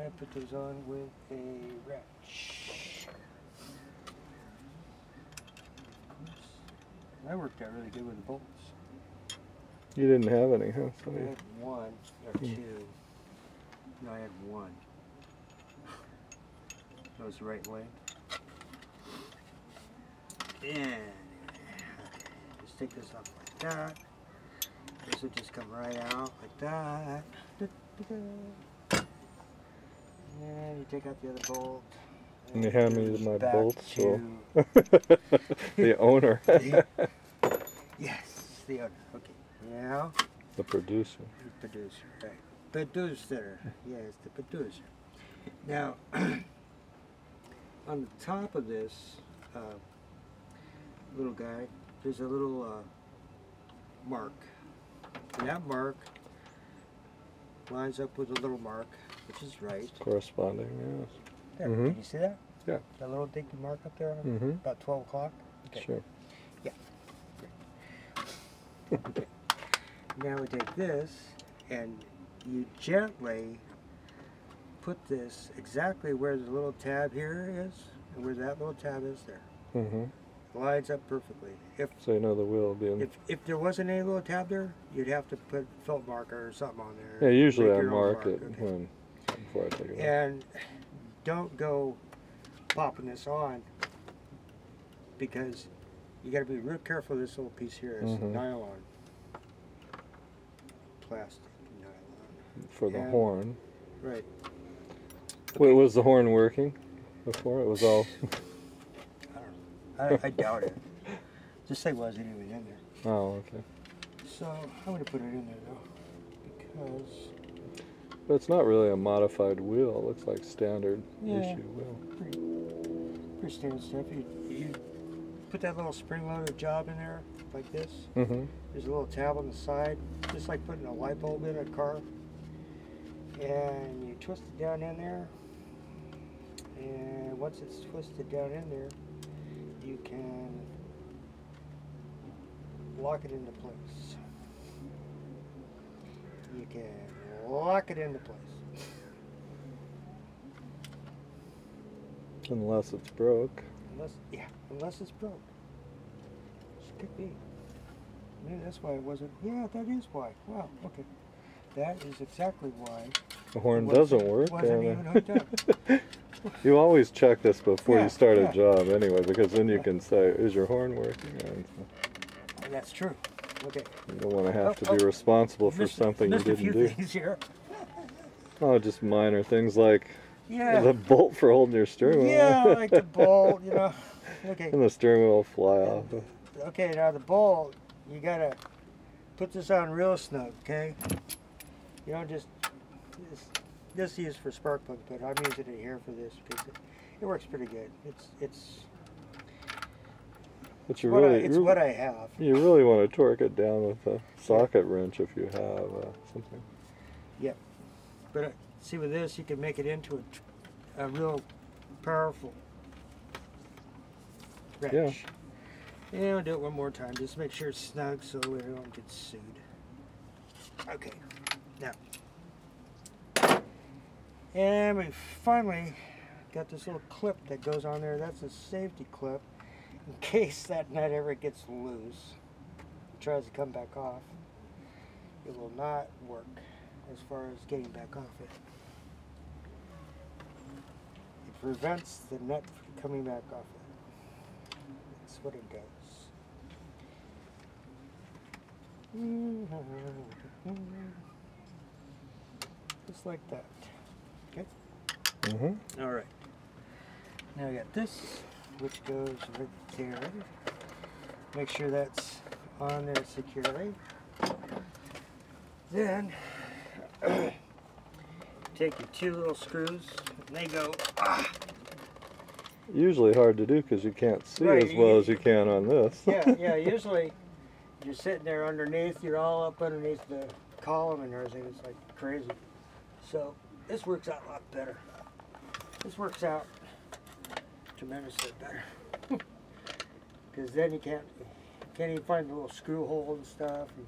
I put those on with a wrench. That worked out really good with the bolts. You didn't have any, huh? I had one or two. No, I had one. That was the right way. And okay, just take this off like that. This will just come right out like that. And you take out the other bolt. And you hand me my back bolts, so to the owner, yes, the owner. Okay, now the producer. the producer, right? Producer, yes, the producer. Now, on the top of this little guy, there's a little mark, and that mark lines up with a little mark, which is right. Corresponding, yes. There, Mhm. Can you see that? Yeah. That little dinky mark up there, Mhm. about 12 o'clock. Okay. Sure. Yeah. Great. Okay. Now we take this and you gently put this exactly where the little tab here is and where that little tab is there. Mhm. Lines up perfectly. So you know the wheel will be in. If there wasn't any little tab there, you'd have to put felt marker or something on there. Yeah, usually Make I your own mark it okay. before I take it off. And don't go popping this on because you got to be real careful. This little piece here is nylon, plastic nylon For the horn. Right. Okay. Wait, was the horn working before? It was all. I don't know. I doubt it. Just say wasn't even in there. Oh, okay. So I'm going to put it in there though, because. But it's not really a modified wheel. It looks like standard issue wheel. Pretty standard stuff. You put that little spring-loaded job in there like this. Mm-hmm. There's a little tab on the side, just like putting a light bulb in a car. And you twist it down in there. And once it's twisted down in there, you can lock it into place. You can lock it into place. Unless it's broke. Unless it's broke. Which could be. Maybe that's why it wasn't. Yeah, that is why. Wow, okay. That is exactly why. The horn doesn't work. Wasn't even hooked up. You always check this before you start a job anyway, because then you can say, is your horn working? And that's true. Okay. You don't want to have to be responsible for something you didn't do. Things here. Oh, just minor things like the bolt for holding your steering wheel. Yeah, like the bolt, Okay. And the steering wheel will fly off. Okay, now the bolt, you gotta put this on real snug, okay? You don't just use for spark plug, but I'm using it here for this because it works pretty good. It's what I have. You really want to torque it down with a socket wrench if you have something. Yeah, but see with this you can make it into a real powerful wrench. Yeah. And we'll do it one more time. Just make sure it's snug so we don't get sued. Okay, now. And we finally got this little clip that goes on there. That's a safety clip in case that nut ever gets loose. It tries to come back off. It will not work as far as getting back off it. It prevents the nut from coming back off it. That's what it does. Just like that. Okay. Mm-hmm. All right. Now I got this, which goes right there. Make sure that's on there securely. Then take your two little screws, and they go. Usually hard to do because you can't see as well as you can on this. Yeah. Usually you're sitting there underneath. You're all up underneath the column and everything. It's like crazy. So this works out a lot better. This works out tremendously better. Because then you can't even find the little screw hole and stuff. And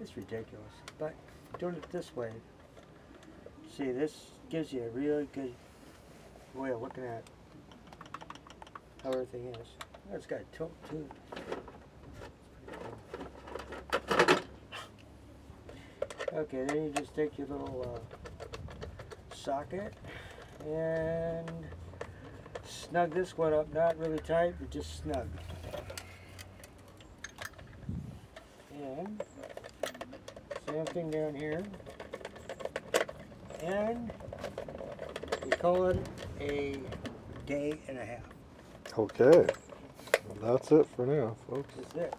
it's ridiculous. But doing it this way See, this gives you a really good way of looking at how everything is. It's got a tilt too. Okay, then you just take your little socket and snug this one up, not really tight, but just snug. And same thing down here. And we call it a day and a half. Okay. That's it for now, folks. That's it.